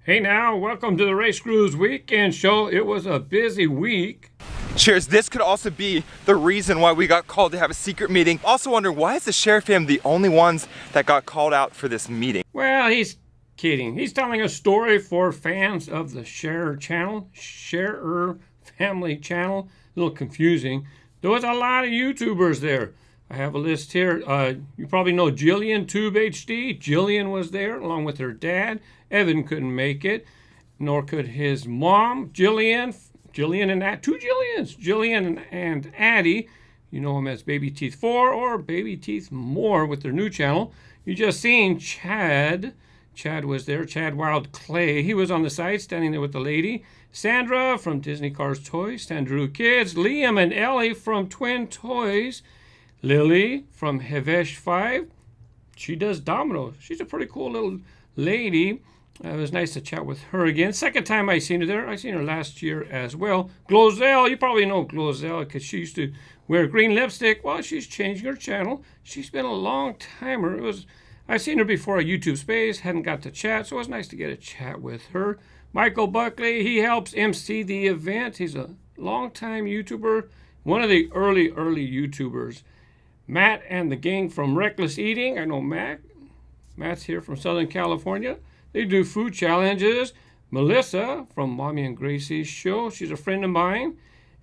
Hey now, welcome to the RaceGrooves weekend show. It was a busy week. Cheers, this could also be the reason why we got called to have a secret meeting. Also wondering, why is the sheriff family the only ones that got called out for this meeting? Well, he's kidding. He's telling a story for fans of the Sharer family channel. A little confusing. There was a lot of YouTubers there. I have a list here. You probably know Jillian Tube HD. Jillian was there along with her dad. Evan couldn't make it, nor could his mom, Jillian and two Jillians, Jillian and Addie. You know him as Baby Teeth 4 or Baby Teeth More with their new channel. You just seen Chad. Chad was there, Chad Wild Clay. He was on the side standing there with the lady. Sandra from Disney Cars Toys, Sandrew Kids. Liam and Ellie from Twin Toys. Lily from Hevesh 5. She does dominoes. She's a pretty cool little lady. It was nice to chat with her again. Second time I seen her there. I seen her last year as well. Glozell, you probably know Glozell because she used to wear green lipstick. Well, she's changing her channel. She's been a long timer. I've seen her before at YouTube Space. Hadn't got to chat, so it was nice to get a chat with her. Michael Buckley, he helps MC the event. He's a long-time YouTuber, one of the early YouTubers. Matt and the gang from Reckless Eating. I know Matt. Matt's here from Southern California. They do food challenges. Melissa from Mommy and Gracie's show. She's a friend of mine.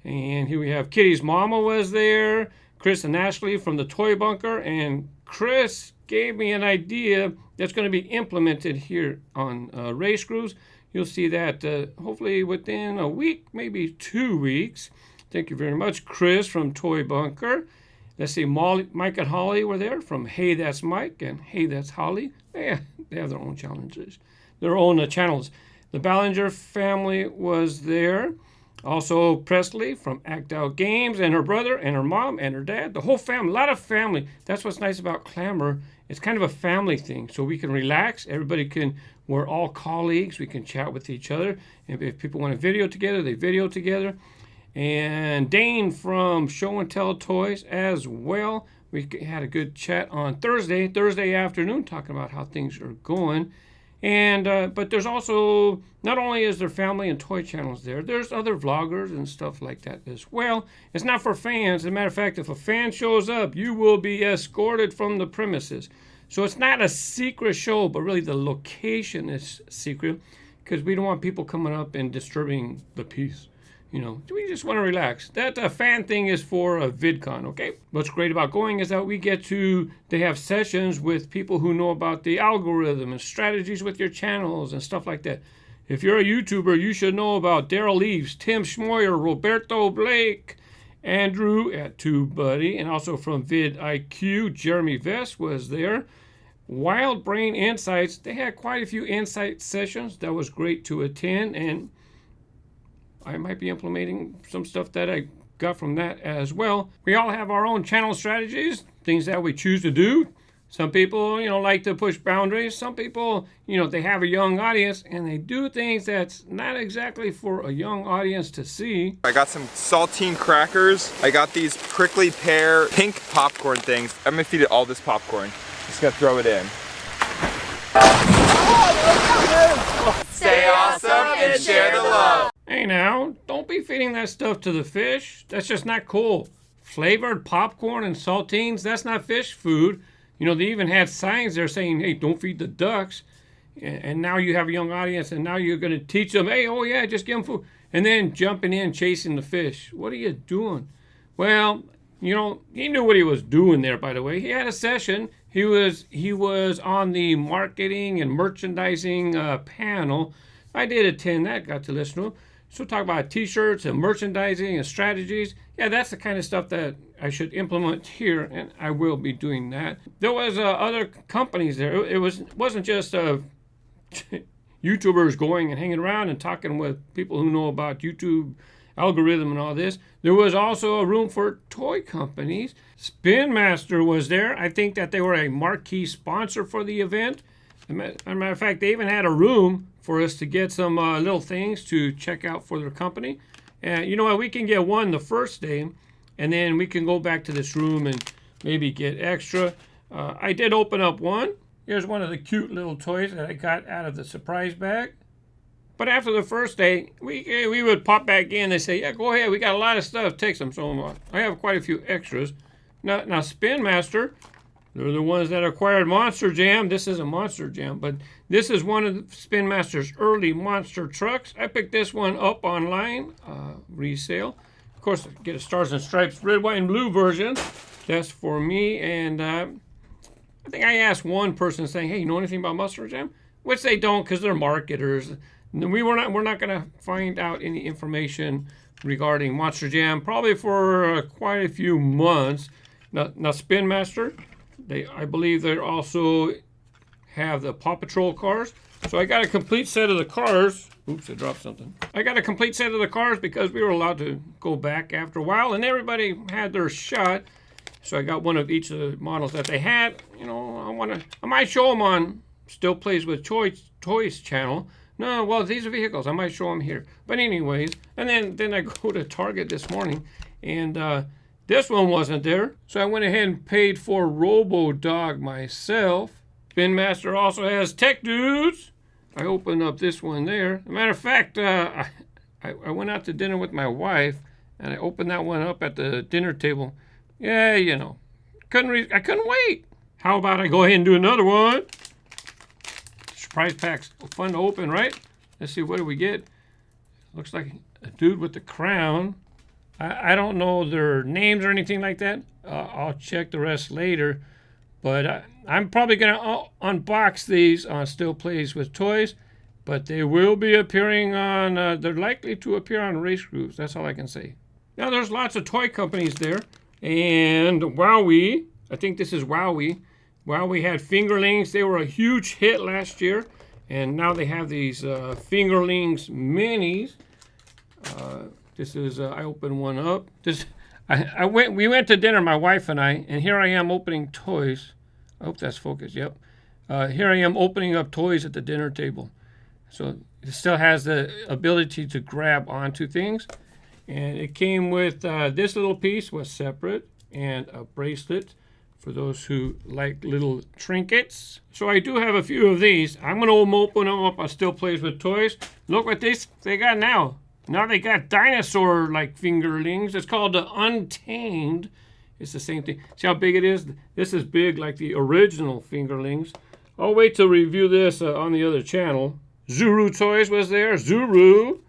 And here we have Kitty's mama was there. Chris and Ashley from the Toy Bunker. And Chris gave me an idea that's going to be implemented here on RaceGrooves. You'll see that hopefully within a week, maybe 2 weeks. Thank you very much, Chris from Toy Bunker. Let's see, Mike and Holly were there from Hey That's Mike and Hey That's Holly. Yeah, they have their own challenges, their own channels. The Ballinger family was there. Also Presley from Act Out Games and her brother and her mom and her dad. The whole family, a lot of family. That's what's nice about Clamor. It's kind of a family thing, so we can relax. We're all colleagues. We can chat with each other. And if people want to video together, they video together. And Dane from Show and Tell Toys as well. We had a good chat on Thursday afternoon, talking about how things are going. And but there's also, not only is there family and toy channels there, there's other vloggers and stuff like that as well. It's not for fans. As a matter of fact, if a fan shows up, you will be escorted from the premises. So it's not a secret show, but really the location is secret because we don't want people coming up and disturbing the peace. You know, we just want to relax. That fan thing is for a VidCon, okay? What's great about going is that they have sessions with people who know about the algorithm and strategies with your channels and stuff like that. If you're a YouTuber, you should know about Daryl Leaves, Tim Schmoyer, Roberto Blake, Andrew at TubeBuddy, and also from vidIQ, Jeremy Vest was there. Wild Brain Insights, they had quite a few insight sessions. That was great to attend, and I might be implementing some stuff that I got from that as well. We all have our own channel strategies, things that we choose to do. Some people, like to push boundaries. Some people, they have a young audience and they do things that's not exactly for a young audience to see. I got some saltine crackers. I got these prickly pear pink popcorn things. I'm gonna feed it all this popcorn. Just gonna throw it in. Stay awesome and share the love. Hey now, don't be feeding that stuff to the fish. That's just not cool. Flavored popcorn and saltines, that's not fish food. They even had signs there saying, hey, don't feed the ducks. And now you have a young audience and now you're going to teach them, hey, oh yeah, just give them food. And then jumping in, chasing the fish. What are you doing? Well, he knew what he was doing there, by the way. He had a session. He was on the marketing and merchandising panel. I did attend that, got to listen to him. So talk about t-shirts and merchandising and strategies. Yeah, that's the kind of stuff that I should implement here, and I will be doing that. There was other companies there. It wasn't just YouTubers going and hanging around and talking with people who know about YouTube algorithm and all this. There was also a room for toy companies. Spin Master was there. I think that they were a marquee sponsor for the event. As a matter of fact, they even had a room for us to get some little things to check out for their company. And you know what? We can get one the first day, and then we can go back to this room and maybe get extra. I did open up one. Here's one of the cute little toys that I got out of the surprise bag. But after the first day, we would pop back in. They say, yeah, go ahead. We got a lot of stuff. Take some. So I have quite a few extras. Now Spin Master, they're the ones that acquired Monster Jam. This isn't Monster Jam, but this is one of Spin Master's early monster trucks. I picked this one up online, resale. Of course, get a Stars and Stripes red, white, and blue version. That's for me. And I think I asked one person saying, hey, you know anything about Monster Jam? Which they don't, because they're marketers. We're not going to find out any information regarding Monster Jam probably for quite a few months. Now Spin Master, I believe they also have the Paw Patrol cars. So I got a complete set of the cars. Oops, I dropped something. I got a complete set of the cars because we were allowed to go back after a while, and everybody had their shot. So I got one of each of the models that they had. You know, I might show them on Still Plays with Toys channel. No, well, these are vehicles. I might show them here. But anyways, and then I go to Target this morning, and this one wasn't there. So I went ahead and paid for Robo-Dog myself. Spin Master also has Tech Dudes. I opened up this one there. As a matter of fact, I went out to dinner with my wife, and I opened that one up at the dinner table. Yeah, you know, I couldn't wait. How about I go ahead and do another one? Surprise packs, fun to open, right? Let's see, what do we get? Looks like a dude with the crown. I don't know their names or anything like that. I'll check the rest later. But I'm probably going to unbox these on Still Plays with Toys. But they will be appearing on, they're likely to appear on RaceGrooves. That's all I can say. Now, there's lots of toy companies there. And Wowie, I think this is Wowie. Wowie had fingerlings. They were a huge hit last year. And now they have these fingerlings minis. This is, I opened one up. We went to dinner, my wife and I, and here I am opening toys. I hope that's focused, yep. Here I am opening up toys at the dinner table. So it still has the ability to grab onto things. And it came with, this little piece was separate, and a bracelet for those who like little trinkets. So I do have a few of these. I'm going to open them up on Still Plays with Toys. Look what they got now. Now they got dinosaur-like fingerlings. It's called the Untamed. It's the same thing. See how big it is? This is big like the original fingerlings. I'll wait to review this on the other channel. Zuru Toys was there. Zuru.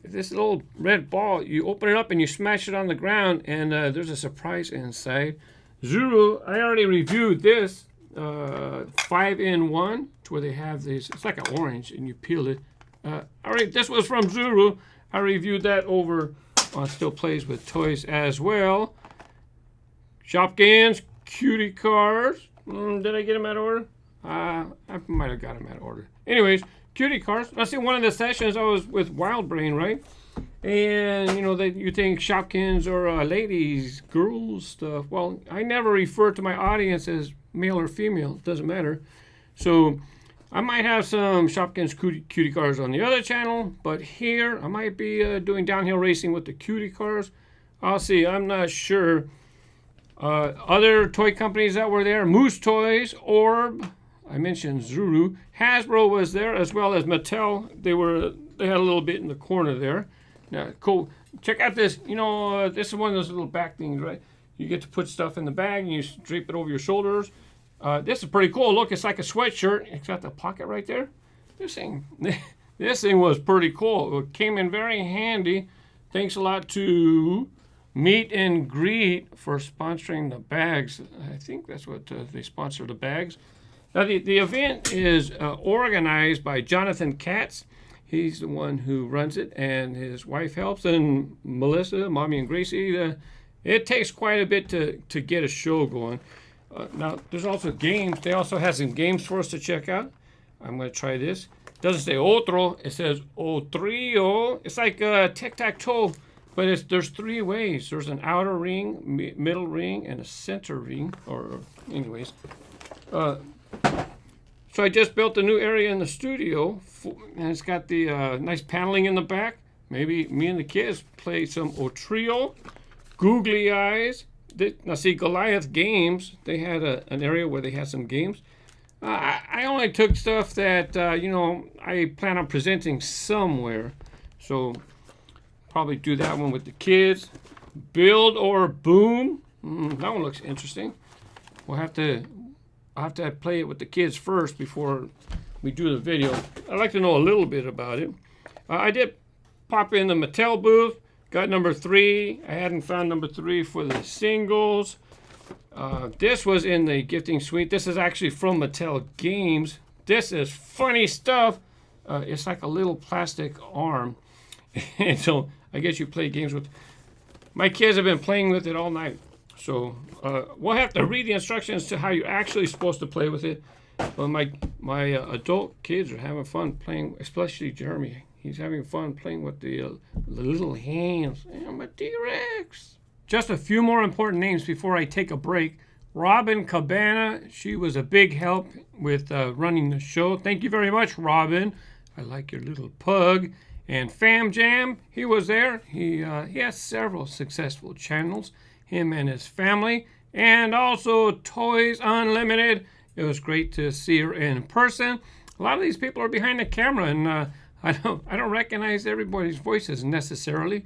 This little red ball, you open it up and you smash it on the ground, and there's a surprise inside. Zuru, I already reviewed this 5-in-1, to where they have these. It's like an orange, and you peel it. This was from Zuru. I reviewed that over on Still Plays with Toys as well. Shopkins, cutie cars. Did I get them out of order? I might have got them out of order. Anyways, cutie cars. I see one of the sessions I was with Wild Brain, right? And you know that you think Shopkins are ladies, girls stuff. Well, I never refer to my audience as male or female. It doesn't matter. So I might have some Shopkins cutie cars on the other channel, but here I might be doing downhill racing with the cutie cars. I'll see. I'm not sure. Other toy companies that were there: Moose Toys, Orb. I mentioned Zuru. Hasbro was there, as well as Mattel. They had a little bit in the corner there. Now, cool. Check out this. You know, this is one of those little back things, right? You get to put stuff in the bag and you drape it over your shoulders. This is pretty cool. Look, it's like a sweatshirt. It's got the pocket right there. This thing was pretty cool. It came in very handy. Thanks a lot to Meet and Greet for sponsoring the bags. I think that's what they sponsor, the bags. Now, the event is organized by Jonathan Katz. He's the one who runs it, and his wife helps, and Melissa, Mommy and Gracie. It takes quite a bit to get a show going. Now, there's also games. They also have some games for us to check out. I'm going to try this. It doesn't say otro. It says otrio. It's like tic-tac-toe, but there's three ways. There's an outer ring, middle ring, and a center ring. Or anyways. So I just built a new area in the studio, and it's got the nice paneling in the back. Maybe me and the kids play some Otrio, Googly Eyes. Now see, Goliath Games, they had an area where they had some games. I only took stuff that, I plan on presenting somewhere. So probably do that one with the kids. Build or boom. That one looks interesting. I'll have to play it with the kids first before we do the video. I'd like to know a little bit about it. I did pop in the Mattel booth. Got number 3. I hadn't found number 3 for the singles. This was in the gifting suite. This is actually from Mattel Games. This is funny stuff. It's like a little plastic arm. And so I guess you play games with. My kids have been playing with it all night. So we'll have to read the instructions to how you're actually supposed to play with it. But my adult kids are having fun playing, especially Jeremy. He's having fun playing with the little hands. I'm a T-Rex. Just a few more important names before I take a break. Robin Cabana, she was a big help with running the show. Thank you very much, Robin. I like your little pug. And Fam Jam, he was there. He has several successful channels, him and his family. And also Toys Unlimited. It was great to see her in person. A lot of these people are behind the camera, and I don't recognize everybody's voices necessarily.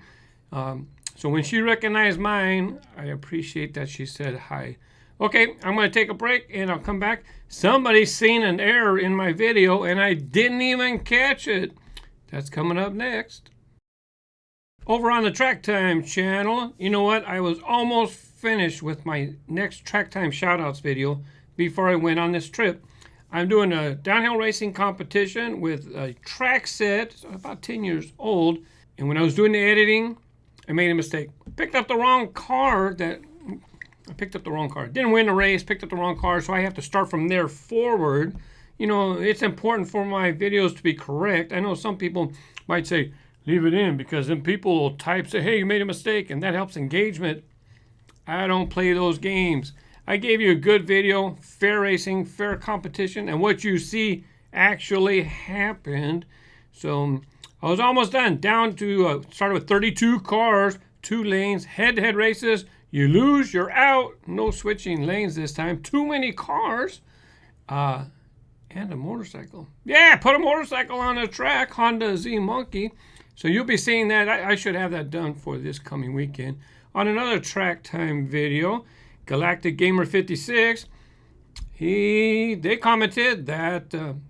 So when she recognized mine, I appreciate that she said hi. Okay, I'm going to take a break and I'll come back. Somebody's seen an error in my video and I didn't even catch it. That's coming up next. Over on the Track Time channel, you know what? I was almost finished with my next Track Time shoutouts video before I went on this trip. I'm doing a downhill racing competition with a track set, about 10 years old. And when I was doing the editing, I made a mistake. Picked up the wrong car. Didn't win the race, picked up the wrong car, so I have to start from there forward. You know, it's important for my videos to be correct. I know some people might say, leave it in, because then people will type, say, hey, you made a mistake, and that helps engagement. I don't play those games. I gave you a good video, fair racing, fair competition, and what you see actually happened. So I was almost done. Down to, started with 32 cars, 2 lanes, head-to-head races. You lose, you're out. No switching lanes this time. Too many cars. And a motorcycle. Yeah, put a motorcycle on the track. Honda Z Monkey. So you'll be seeing that. I should have that done for this coming weekend. On another Track Time video, Galactic Gamer 56, they commented that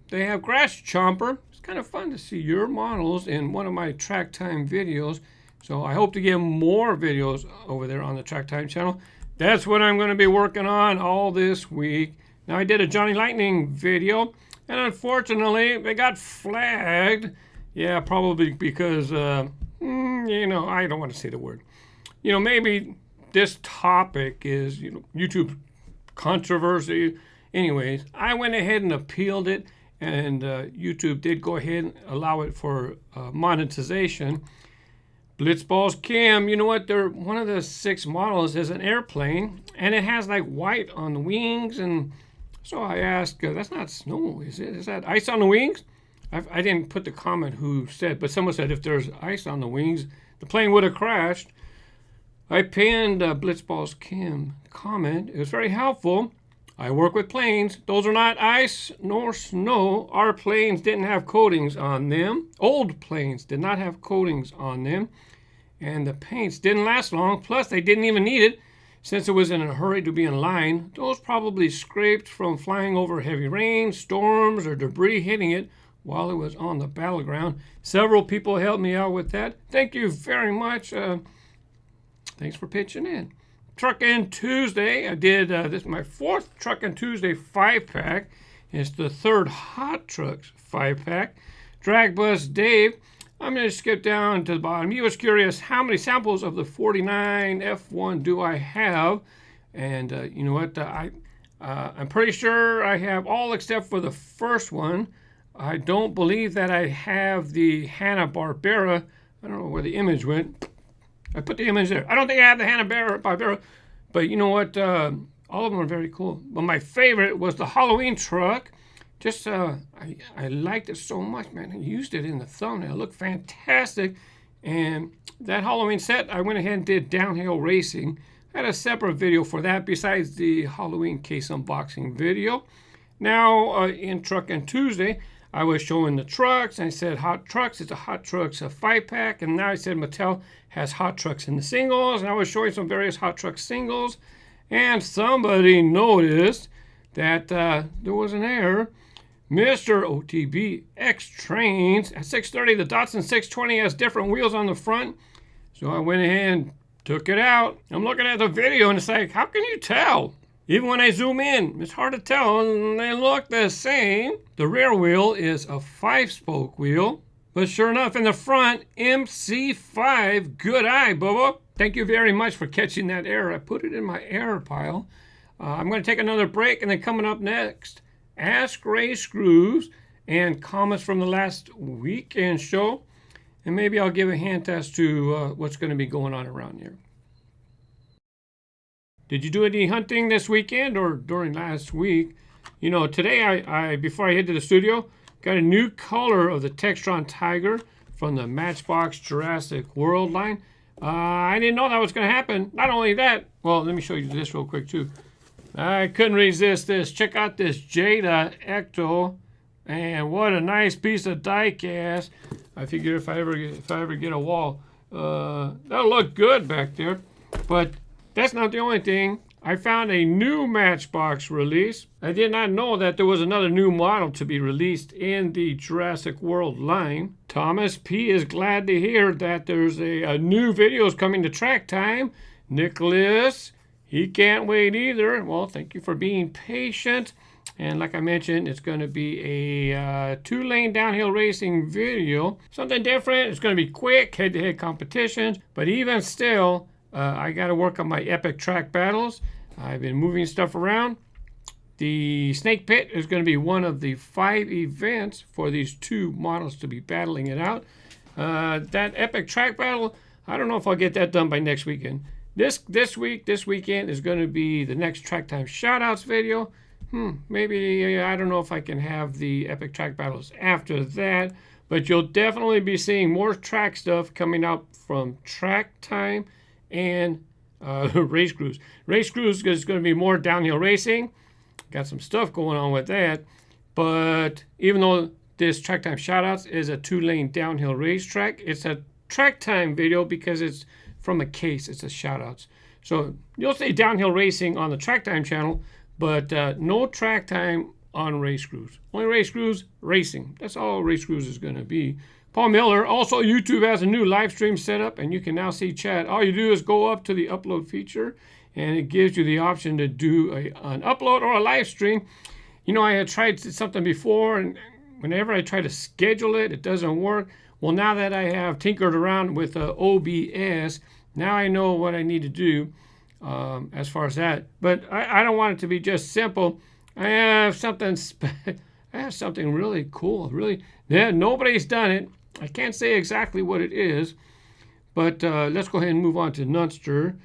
they have Grass Chomper. It's kind of fun to see your models in one of my Track Time videos. So I hope to get more videos over there on the Track Time channel. That's what I'm going to be working on all this week. Now I did a Johnny Lightning video, and unfortunately they got flagged. Yeah, probably because, I don't want to say the word. Maybe this topic is, YouTube controversy. Anyways, I went ahead and appealed it, and YouTube did go ahead and allow it for monetization. Blitzballs Kim, you know what? They're one of the 6 models is an airplane, and it has like white on the wings, and so I asked, that's not snow, is it? Is that ice on the wings? I didn't put the comment who said, but someone said if there's ice on the wings, the plane would have crashed. I pinned Blitzballs Kim comment. It was very helpful. I work with planes. Those are not ice nor snow. Our planes didn't have coatings on them. Old planes did not have coatings on them. And the paints didn't last long. Plus, they didn't even need it since it was in a hurry to be in line. Those probably scraped from flying over heavy rain, storms, or debris hitting it while it was on the battleground. Several people helped me out with that. Thank you very much. Thanks for pitching in. Truckin Tuesday. I did this is my 4th Truckin Tuesday 5-pack. It's the 3rd Hot Trucks 5-pack. Drag Bus Dave. I'm going to skip down to the bottom. He was curious how many samples of the 49 F1 do I have, and you know what? I'm pretty sure I have all except for the first one. I don't believe that I have the Hanna-Barbera. I don't know where the image went. I put the image there. I don't think I have the Hanna-Barbera, but you know what? All of them are very cool. But my favorite was the Halloween truck. Just, I liked it so much, man. I used it in the thumbnail. It looked fantastic. And that Halloween set, I went ahead and did downhill racing. I had a separate video for that besides the Halloween case unboxing video. Now, in Truckin Tuesday, I was showing the trucks. I said Hot Trucks, it's a Hot Trucks 5-pack. And now I said Mattel has Hot Trucks in the singles. And I was showing some various Hot Trucks singles. And somebody noticed that there was an error. Mr. OTB X Trains at 630, the Datsun 620 has different wheels on the front. So I went ahead and took it out. I'm looking at the video and it's like, how can you tell? Even when I zoom in, it's hard to tell, and they look the same. The rear wheel is a 5-spoke wheel, but sure enough, in the front, MC5, good eye, Bubba. Thank you very much for catching that error. I put it in my error pile. I'm going to take another break, and then coming up next, Ask RaceGrooves and comments from the last weekend show, and maybe I'll give a hint as to what's going to be going on around here. Did you do any hunting this weekend or during last week? You know, today I before I head to the studio, got a new color of the Textron Tiger from the Matchbox Jurassic World line. I didn't know that was going to happen. Not only that, well, let me show you this real quick too. I couldn't resist this. Check out this Jada Ecto, and what a nice piece of die cast. I figure if I ever get a wall, that'll look good back there. But that's not the only thing. I found a new Matchbox release. I did not know that there was another new model to be released in the Jurassic World line. Thomas P. is glad to hear that there's a new videos coming to Track Time. Nicholas, he can't wait either. Well, thank you for being patient. And like I mentioned, it's going to be a 2-lane downhill racing video. Something different. It's going to be quick, head-to-head competitions. But even still, I got to work on my epic track battles. I've been moving stuff around. The Snake Pit is going to be one of the 5 events for these 2 models to be battling it out. That epic track battle, I don't know if I'll get that done by next weekend. This weekend is going to be the next Track Time Shoutouts video. Maybe, I don't know if I can have the epic track battles after that. But you'll definitely be seeing more track stuff coming out from Track Time and RaceGrooves. RaceGrooves is going to be more downhill racing. Got some stuff going on with that. But even though this Track Time Shoutouts is a 2-lane downhill racetrack, it's a Track Time video because it's from a case. It's a shoutouts. So you'll see downhill racing on the Track Time channel, but no Track Time on RaceGrooves. Only RaceGrooves racing. That's all RaceGrooves is going to be. Paul Miller, also YouTube has a new live stream setup, and you can now see chat. All you do is go up to the upload feature, and it gives you the option to do an upload or a live stream. You know, I had tried something before, and whenever I try to schedule it, it doesn't work. Well, now that I have tinkered around with OBS, now I know what I need to do as far as that. But I don't want it to be just simple. I have something really cool. Really, yeah, nobody's done it. I can't say exactly what it is, but let's go ahead and move on to Nunster.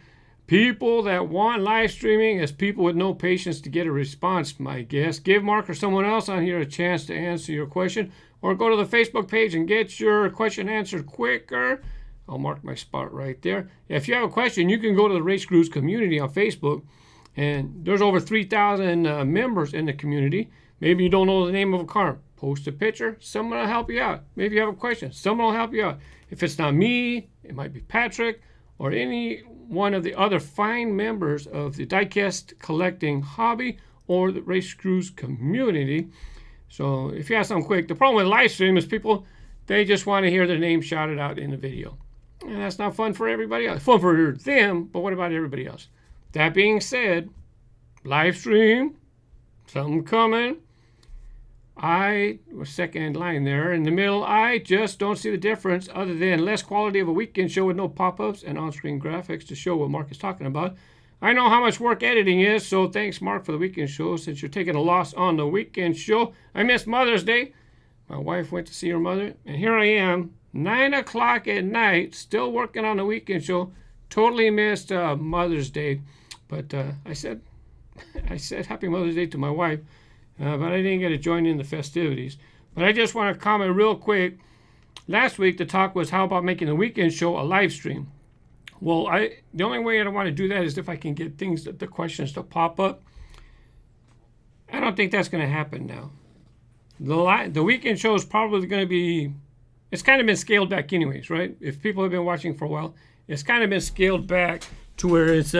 People that want live streaming as people with no patience to get a response, my guess. Give Mark or someone else on here a chance to answer your question, or go to the Facebook page and get your question answered quicker. I'll mark my spot right there. If you have a question, you can go to the RaceGrooves community on Facebook, and there's over 3,000 members in the community. Maybe you don't know the name of a car. Post a picture. Someone will help you out. Maybe you have a question. Someone will help you out. If it's not me, it might be Patrick or any one of the other fine members of the diecast collecting hobby or the RaceGrooves community. So if you have something quick, the problem with live stream is people, they just want to hear their name shouted out in the video. And that's not fun for everybody else. Fun for them, but what about everybody else? That being said, live stream, something coming. I was second in line there. In the middle, I just don't see the difference other than less quality of a weekend show with no pop-ups and on-screen graphics to show what Mark is talking about. I know how much work editing is, so thanks, Mark, for the weekend show. Since you're taking a loss on the weekend show, I missed Mother's Day. My wife went to see her mother, and here I am, 9 o'clock at night, still working on the weekend show. Totally missed Mother's Day, but I said Happy Mother's Day to my wife. But I didn't get to join in the festivities. But I just want to comment real quick. Last week, the talk was how about making the weekend show a live stream? Well, the only way I don't want to do that is if I can get the questions to pop up. I don't think that's going to happen now. The weekend show is probably going to be, it's kind of been scaled back anyways, right? If people have been watching for a while, it's kind of been scaled back to where it's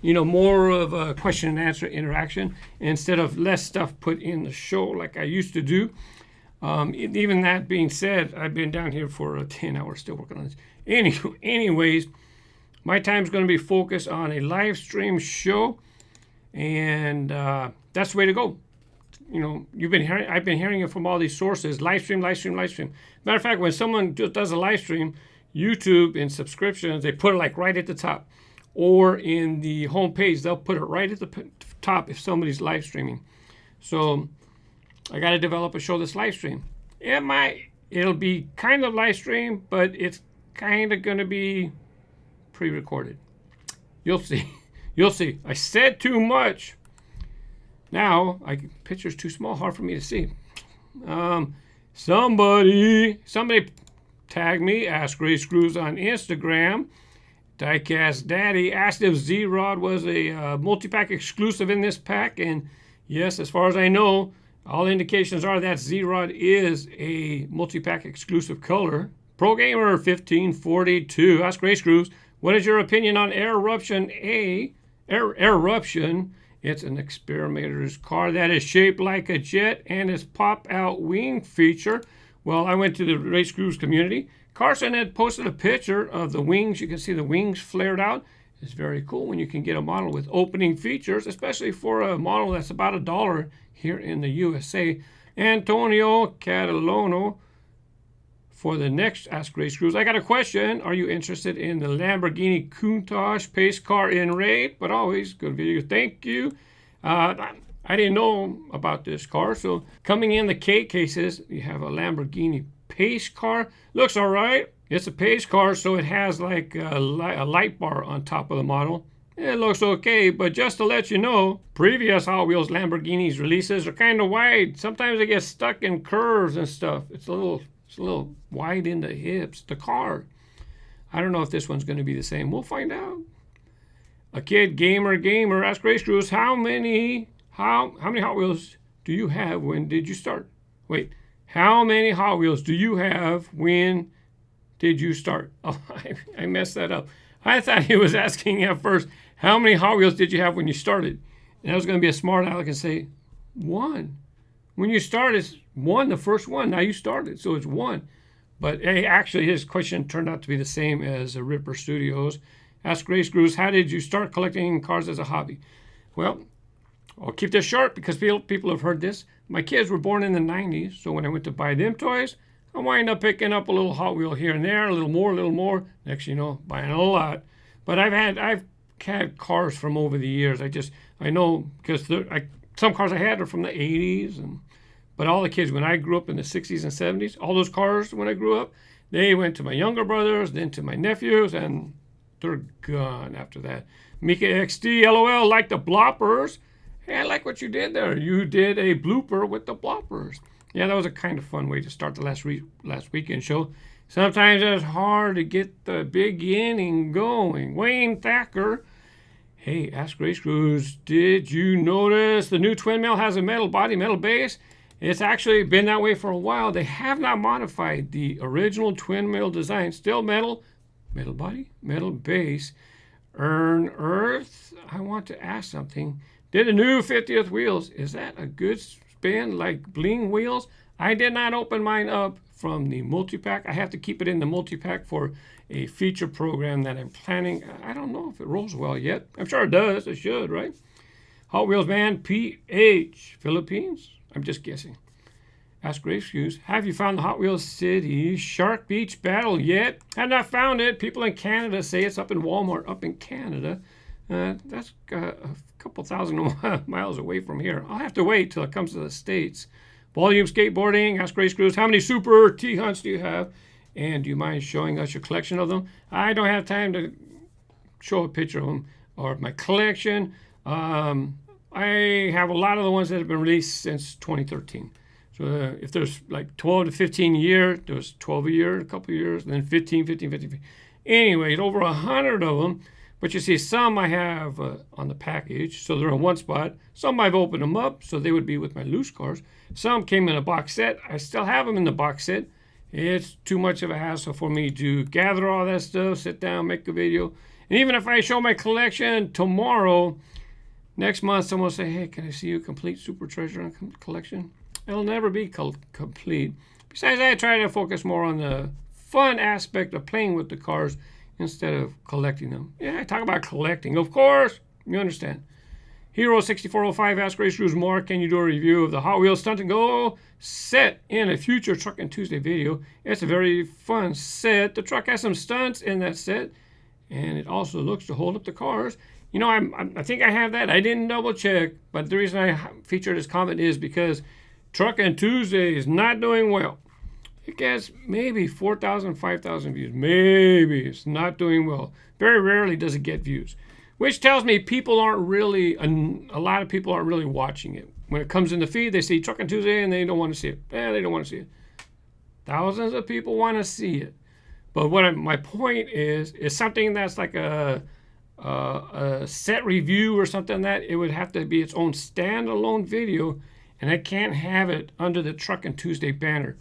more of a question and answer interaction instead of less stuff put in the show like I used to do. Even that being said, I've been down here for 10 hours still working on this. Anyways, my time's going to be focused on a live stream show, and that's the way to go. I've been hearing it from all these sources: live stream, live stream, live stream. Matter of fact, when someone just does a live stream, YouTube in subscriptions, they put it like right at the top, or in the home page, they'll put it right at the top if somebody's live streaming. So I got to develop a show that's live stream. It'll be kind of live stream, but it's kind of going to be pre-recorded. You'll see. You'll see. I said too much. Now, picture's too small, hard for me to see. Somebody tag me, Ask RaceGrooves on Instagram. Diecast Daddy asked if Z-Rod was a multi-pack exclusive in this pack, and yes, as far as I know, all indications are that Z-Rod is a multi-pack exclusive color. Pro Gamer 1542, Ask RaceGrooves, what is your opinion on Eruption A? Eruption, it's an experimenter's car that is shaped like a jet and its pop-out wing feature. Well, I went to the RaceGrooves community. Carson had posted a picture of the wings. You can see the wings flared out. It's very cool when you can get a model with opening features, especially for a model that's about $1 here in the USA. Antonio Catalono for the next Ask RaceGrooves. I got a question. Are you interested in the Lamborghini Countach pace car in raid? But always good video. Thank you. I didn't know about this car. So coming in the K cases, you have a Lamborghini pace car. Looks all right. It's a pace car, so it has like a light bar on top of the model. It looks okay, but just to let you know, previous Hot Wheels Lamborghinis releases are kind of wide. Sometimes they get stuck in curves and stuff. It's a little wide in the hips, the car. I don't know if this one's going to be the same. We'll find out. A kid gamer, Ask RaceGrooves, how many Hot Wheels do you have? When did you start? Wait, how many Hot Wheels do you have? When did you start? Oh, I messed that up. I thought he was asking at first, how many Hot Wheels did you have when you started? And I was going to be a smart aleck and say, one. When you started, one, the first one. Now you started, so it's one. But hey, actually, his question turned out to be the same as Ripper Studios. Ask RaceGrooves, how did you start collecting cars as a hobby? Well, I'll keep this short because people have heard this. My kids were born in the 90s, so when I went to buy them toys, I wind up picking up a little Hot Wheel here and there, a little more. Next, buying a lot. But I've had cars from over the years. I know because some cars I had are from the 80s, but all the kids, when I grew up in the 60s and 70s, all those cars when I grew up, they went to my younger brothers, then to my nephews, and they're gone after that. Mika XD, LOL, like the bloppers. Hey, I like what you did there. You did a blooper with the bloppers. Yeah, that was a kind of fun way to start the last weekend show. Sometimes it's hard to get the beginning going. Wayne Thacker. Hey, Ask RaceGrooves, did you notice the new twin mill has a metal body, metal base? It's actually been that way for a while. They have not modified the original twin mill design. Still metal body, metal base. Earn Earth. I want to ask something. Did the new 50th wheels, is that a good spin like bling wheels? I did not open mine up from the multi-pack. I have to keep it in the multi-pack for a feature program that I'm planning. I don't know if it rolls well yet. I'm sure it does. It should, right? Hot Wheels Man PH, Philippines? I'm just guessing. Ask RaceGrooves, have you found the Hot Wheels City Shark Beach Battle yet? Have not found it. People in Canada say it's up in Walmart, up in Canada. That's a couple thousand miles away from here. I'll have to wait till it comes to the States. Volume Skateboarding, Ask RaceGrooves, how many Super T-Hunts do you have? And do you mind showing us your collection of them? I don't have time to show a picture of them or my collection. I have a lot of the ones that have been released since 2013. So if there's like 12 to 15 a year, there was 12 a year, a couple of years, and then 15. Anyways, over 100 of them. But you see, some I have on the package, so they're in one spot. Some I've opened them up, so they would be with my loose cars. Some came in a box set. I still have them in the box set. It's too much of a hassle for me to gather all that stuff, sit down, make a video. And even if I show my collection tomorrow, next month someone will say, hey, can I see your complete Super Treasure Hunt collection? It'll never be complete. Besides, I try to focus more on the fun aspect of playing with the cars instead of collecting them. Yeah, I talk about collecting, of course. You understand. Hero 6405 Ask RaceGrooves more. Can you do a review of the Hot Wheels Stunt Go set in a future Truckin Tuesday video? It's a very fun set. The truck has some stunts in that set, and it also looks to hold up the cars. You know, I think I have that. I didn't double check, but the reason I featured this comment is because Truckin Tuesday is not doing well. It gets maybe 4,000, 5,000 views. Maybe. It's not doing well. Very rarely does it get views, which tells me people aren't really, a lot of people aren't really watching it. When it comes in the feed, they see Truckin Tuesday and they don't want to see it. They don't want to see it. Thousands of people want to see it. But my point is something that's like a set review or something that it would have to be its own standalone video, and I can't have it under the Truckin Tuesday banner.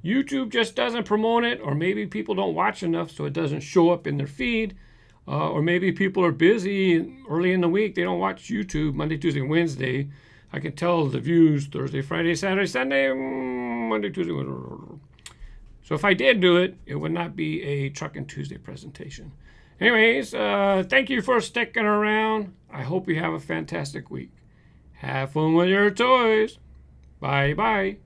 YouTube just doesn't promote it, or maybe people don't watch enough so it doesn't show up in their feed, or maybe people are busy early in the week. They don't watch YouTube Monday, Tuesday, Wednesday. I can tell the views Thursday, Friday, Saturday, Sunday, Monday, Tuesday. So if I did do it, it would not be a Truckin Tuesday presentation. Anyways, thank you for sticking around. I hope you have a fantastic week. Have fun with your toys. Bye-bye.